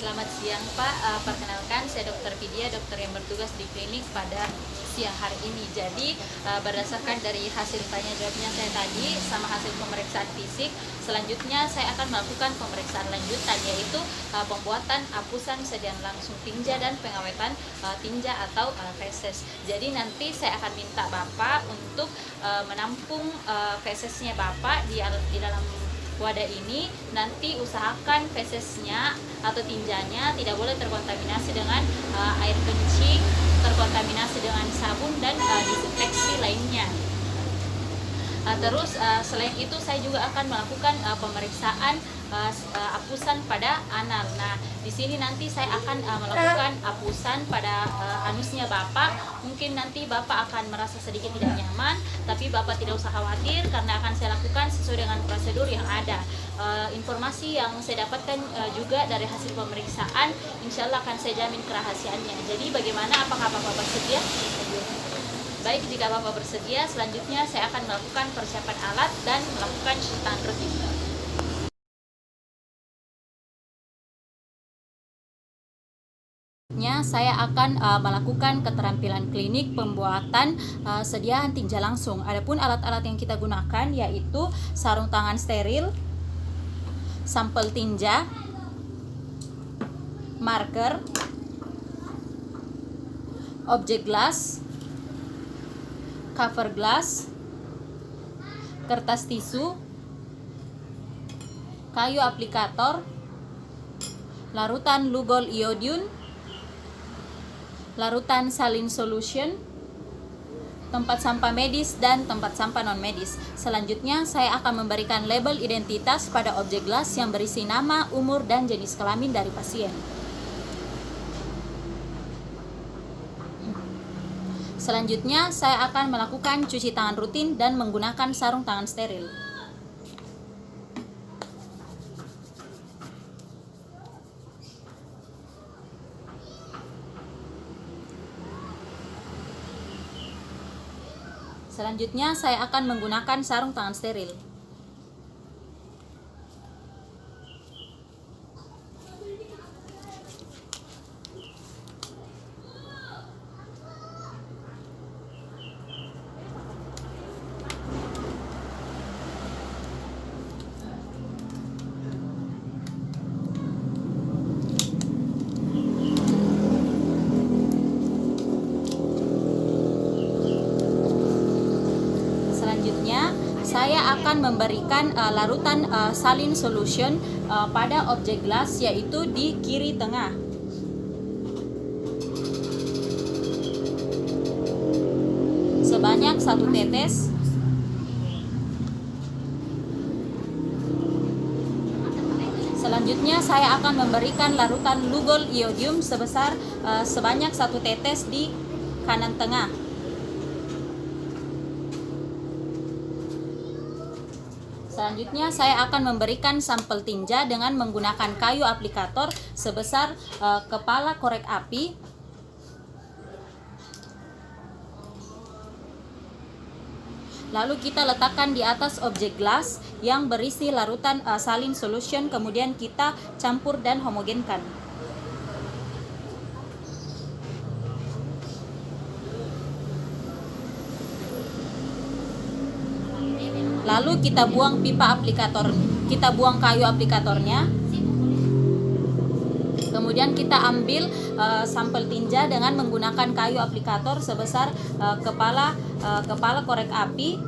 Selamat siang Pak, perkenalkan saya Dr. Vidya, dokter yang bertugas di klinik pada siang hari ini. Jadi berdasarkan dari hasil tanya jawabnya saya tadi sama hasil pemeriksaan fisik, selanjutnya saya akan melakukan pemeriksaan lanjutan, yaitu pembuatan hapusan sediaan langsung tinja dan pengawetan tinja atau feses. Jadi nanti saya akan minta Bapak untuk menampung fesesnya Bapak di dalam wadah ini. Nanti usahakan fesesnya atau tinjanya tidak boleh terkontaminasi dengan air kencing, terkontaminasi dengan sabun dan disinfeksi lainnya. Terus selain itu saya juga akan melakukan pemeriksaan hapusan pada anal. Nah, di sini nanti saya akan melakukan hapusan pada anusnya Bapak. Mungkin nanti Bapak akan merasa sedikit tidak nyaman, tapi Bapak tidak usah khawatir karena akan saya lakukan sesuai dengan prosedur yang ada. Informasi yang saya dapatkan juga dari hasil pemeriksaan, insya Allah akan saya jamin kerahasiaannya. Jadi bagaimana, apakah Bapak bersedia? Baik, jika Bapak bersedia, selanjutnya saya akan melakukan persiapan alat dan melakukan cuci tangan rutin. Saya akan melakukan keterampilan klinik pembuatan sediaan tinja langsung. Adapun alat-alat yang kita gunakan yaitu sarung tangan steril, sampel tinja, marker, objek glass, cover glass, kertas tisu, kayu aplikator, larutan Lugol iodine, larutan salin solution, tempat sampah medis dan tempat sampah non medis. Selanjutnya saya akan memberikan label identitas pada objek glass yang berisi nama, umur, dan jenis kelamin dari pasien. Selanjutnya saya akan melakukan cuci tangan rutin dan menggunakan sarung tangan steril. Selanjutnya saya akan menggunakan sarung tangan steril. Saya akan memberikan larutan salin solution pada objek glass, yaitu di kiri tengah. Sebanyak 1 tetes. Selanjutnya saya akan memberikan larutan Lugol iodium sebanyak 1 tetes di kanan tengah. Selanjutnya saya akan memberikan sampel tinja dengan menggunakan kayu aplikator sebesar kepala korek api. Lalu kita letakkan di atas objek glass yang berisi larutan salin solution, kemudian kita campur dan homogenkan. Lalu kita buang kayu aplikatornya. Kemudian kita ambil sampel tinja dengan menggunakan kayu aplikator sebesar kepala korek api.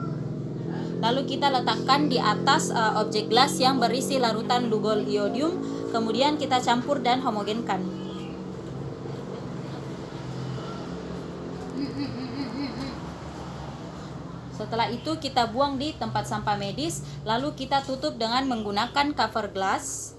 Lalu kita letakkan di atas objek glass yang berisi larutan Lugol iodium. Kemudian kita campur dan homogenkan. Setelah itu kita buang di tempat sampah medis, lalu kita tutup dengan menggunakan cover glass.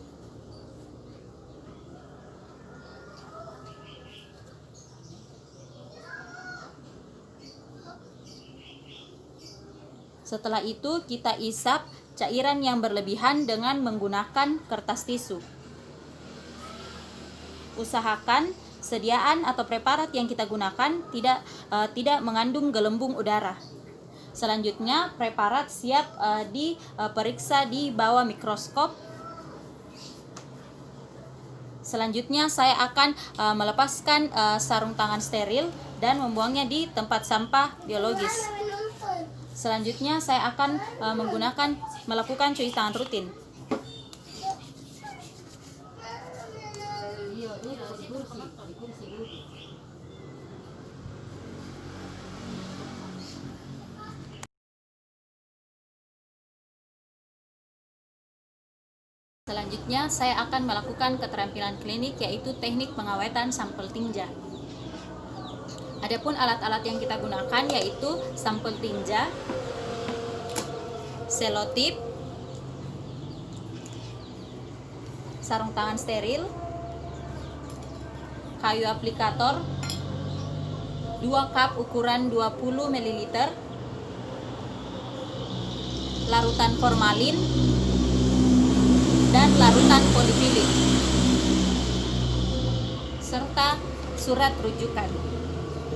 Setelah itu kita isap cairan yang berlebihan dengan menggunakan kertas tisu. Usahakan sediaan atau preparat yang kita gunakan tidak mengandung gelembung udara. Selanjutnya preparat siap diperiksa di bawah mikroskop. Selanjutnya saya akan melepaskan sarung tangan steril dan membuangnya di tempat sampah biologis. Selanjutnya saya akan melakukan cuci tangan rutin. Selanjutnya, saya akan melakukan keterampilan klinik, yaitu teknik pengawetan sampel tinja. Adapun alat-alat yang kita gunakan yaitu sampel tinja, selotip, sarung tangan steril, kayu aplikator, 2 cup ukuran 20 ml, larutan formalin, dan larutan polifilin, serta surat rujukan.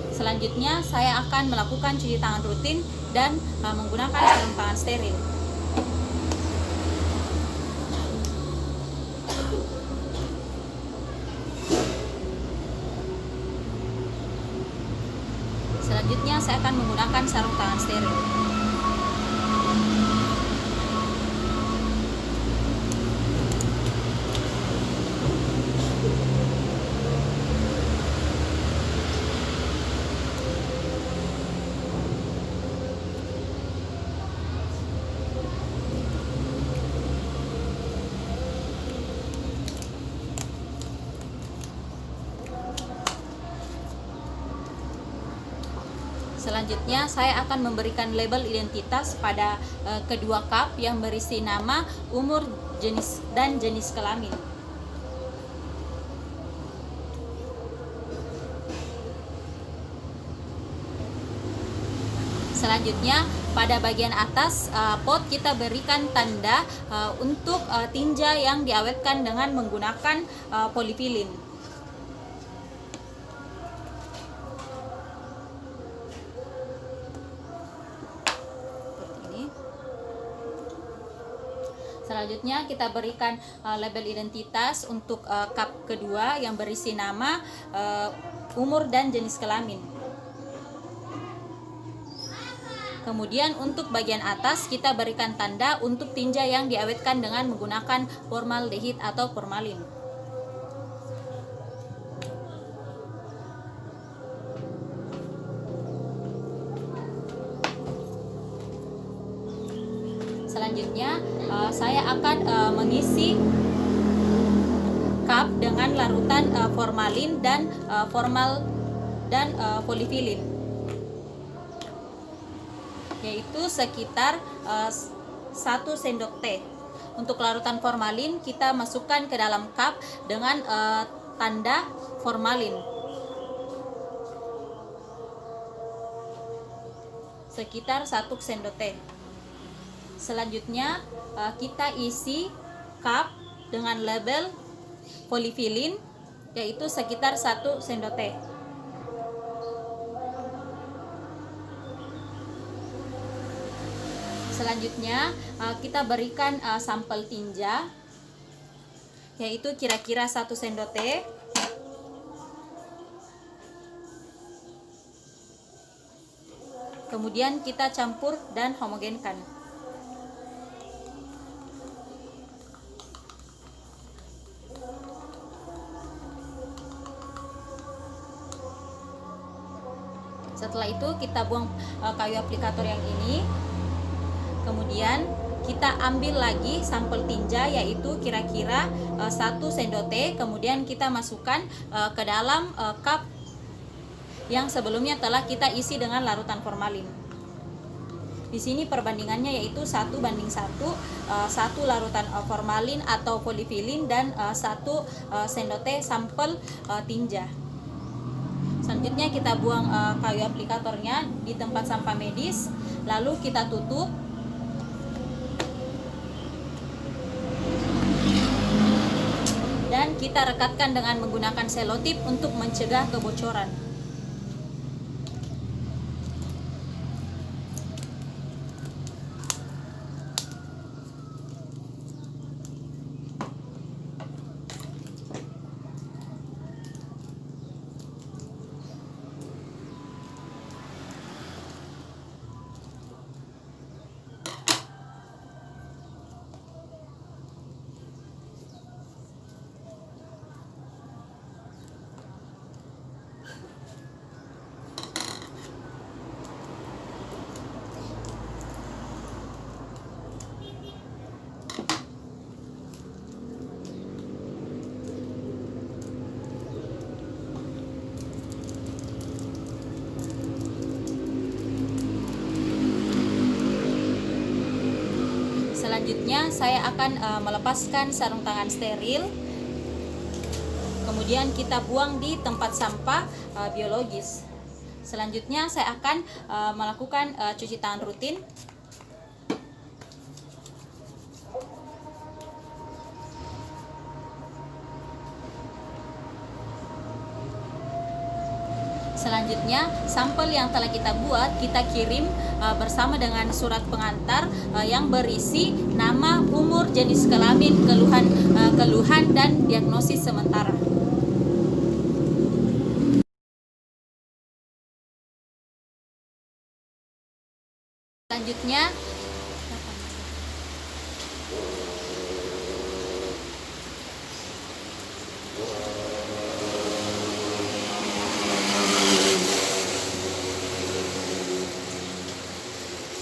Selanjutnya saya akan melakukan cuci tangan rutin dan menggunakan sarung tangan steril. Selanjutnya saya akan menggunakan sarung tangan steril. Selanjutnya saya akan memberikan label identitas pada kedua cup yang berisi nama, umur, jenis, dan jenis kelamin. Selanjutnya pada bagian atas pot kita berikan tanda untuk tinja yang diawetkan dengan menggunakan polifilin. Selanjutnya kita berikan label identitas untuk cup kedua yang berisi nama, umur, dan jenis kelamin. Kemudian untuk bagian atas kita berikan tanda untuk tinja yang diawetkan dengan menggunakan formaldehid atau formalin. Selanjutnya saya akan mengisi cup dengan larutan formalin dan polifilin, yaitu sekitar 1 sendok teh. Untuk larutan formalin kita masukkan ke dalam cup dengan tanda formalin sekitar 1 sendok teh. Selanjutnya kita isi cup dengan label polifilin, yaitu sekitar 1 sendok teh. Selanjutnya kita berikan sampel tinja, yaitu kira-kira 1 sendok teh. Kemudian kita campur dan homogenkan. Setelah itu kita buang kayu aplikator yang ini. Kemudian kita ambil lagi sampel tinja, yaitu kira-kira 1 sendok teh. Kemudian kita masukkan ke dalam cup yang sebelumnya telah kita isi dengan larutan formalin. Di sini perbandingannya yaitu 1:1, 1 larutan formalin atau polifilin dan 1 sendok teh sampel tinja. Selanjutnya kita buang kayu aplikatornya di tempat sampah medis, lalu kita tutup. Dan kita rekatkan dengan menggunakan selotip untuk mencegah kebocoran. Selanjutnya saya akan melepaskan sarung tangan steril. Kemudian kita buang di tempat sampah biologis. Selanjutnya saya akan melakukan cuci tangan rutin. Selanjutnya, sampel yang telah kita buat kita kirim bersama dengan surat pengantar yang berisi nama, umur, jenis kelamin, keluhan dan diagnosis sementara.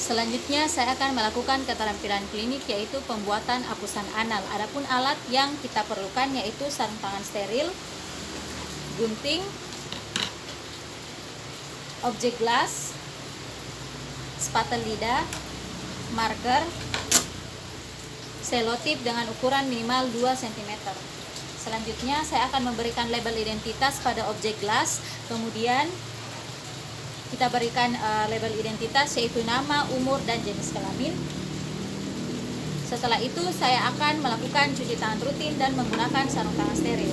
Selanjutnya, saya akan melakukan keterampilan klinik, yaitu pembuatan apusan anal. Adapun alat yang kita perlukan yaitu sarung tangan steril, gunting, objek gelas, spatel lidah, marker, selotip dengan ukuran minimal 2 cm. Selanjutnya saya akan memberikan label identitas pada objek gelas, kemudian kita berikan label identitas yaitu nama, umur, dan jenis kelamin. Setelah itu saya akan melakukan cuci tangan rutin dan menggunakan sarung tangan steril.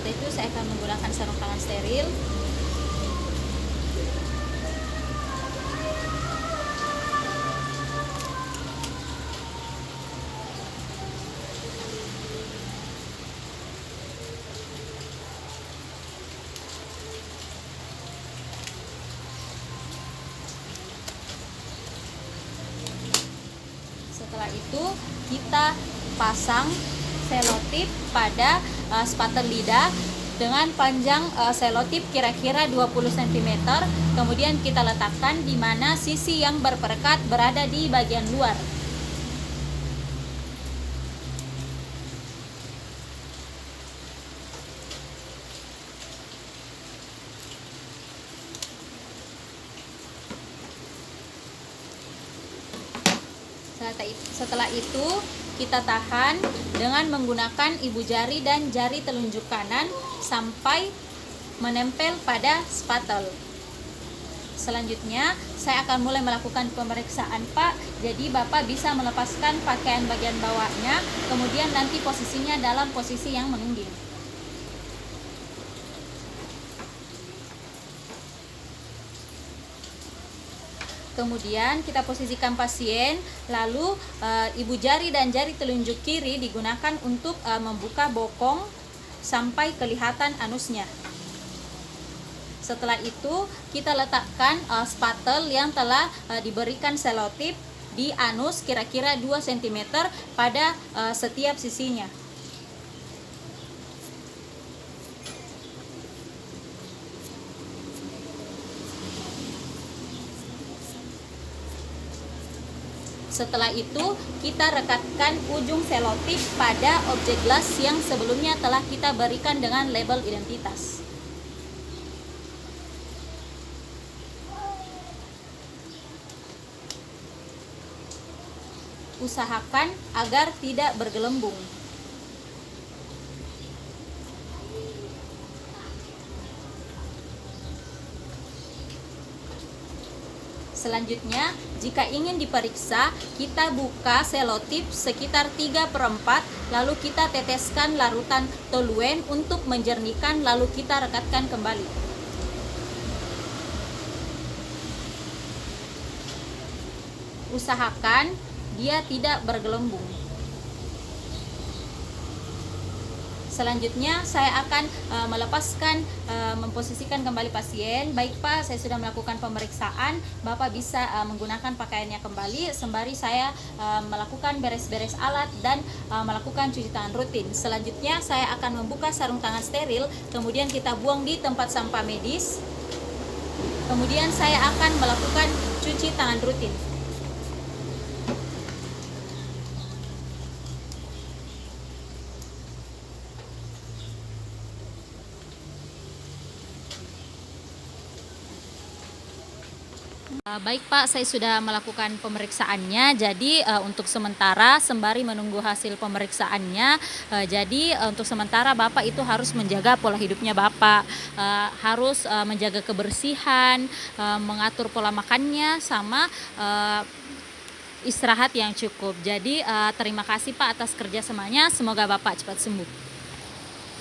Setelah itu saya akan menggunakan sarung tangan steril. Setelah itu kita pasang selotip pada spatel lidah dengan panjang selotip kira-kira 20 cm. Kemudian kita letakkan di mana sisi yang berperekat berada di bagian luar. Setelah itu kita tahan dengan menggunakan ibu jari dan jari telunjuk kanan sampai menempel pada spatel. Selanjutnya saya akan mulai melakukan pemeriksaan, Pak. Jadi Bapak bisa melepaskan pakaian bagian bawahnya, kemudian nanti posisinya dalam posisi yang menungging. Kemudian kita posisikan pasien, lalu ibu jari dan jari telunjuk kiri digunakan untuk membuka bokong sampai kelihatan anusnya. Setelah itu kita letakkan spatel yang telah diberikan selotip di anus kira-kira 2 cm pada setiap sisinya. Setelah itu kita rekatkan ujung selotip pada objek gelas yang sebelumnya telah kita berikan dengan label identitas. Usahakan agar tidak bergelembung. Selanjutnya, jika ingin diperiksa, kita buka selotip sekitar 3/4, lalu kita teteskan larutan toluen untuk menjernihkan, lalu kita rekatkan kembali. Usahakan dia tidak bergelembung. Selanjutnya saya akan melepaskan, memposisikan kembali pasien. Baik Pak, saya sudah melakukan pemeriksaan. Bapak bisa menggunakan pakaiannya kembali sembari saya melakukan beres-beres alat dan melakukan cuci tangan rutin. Selanjutnya saya akan membuka sarung tangan steril, kemudian kita buang di tempat sampah medis. Kemudian saya akan melakukan cuci tangan rutin. Baik Pak, saya sudah melakukan pemeriksaannya. Jadi untuk sementara sembari menunggu hasil pemeriksaannya, untuk sementara Bapak itu harus menjaga pola hidupnya Bapak, harus menjaga kebersihan, mengatur pola makannya, sama istirahat yang cukup. Jadi terima kasih Pak atas kerjasamanya. Semoga Bapak cepat sembuh.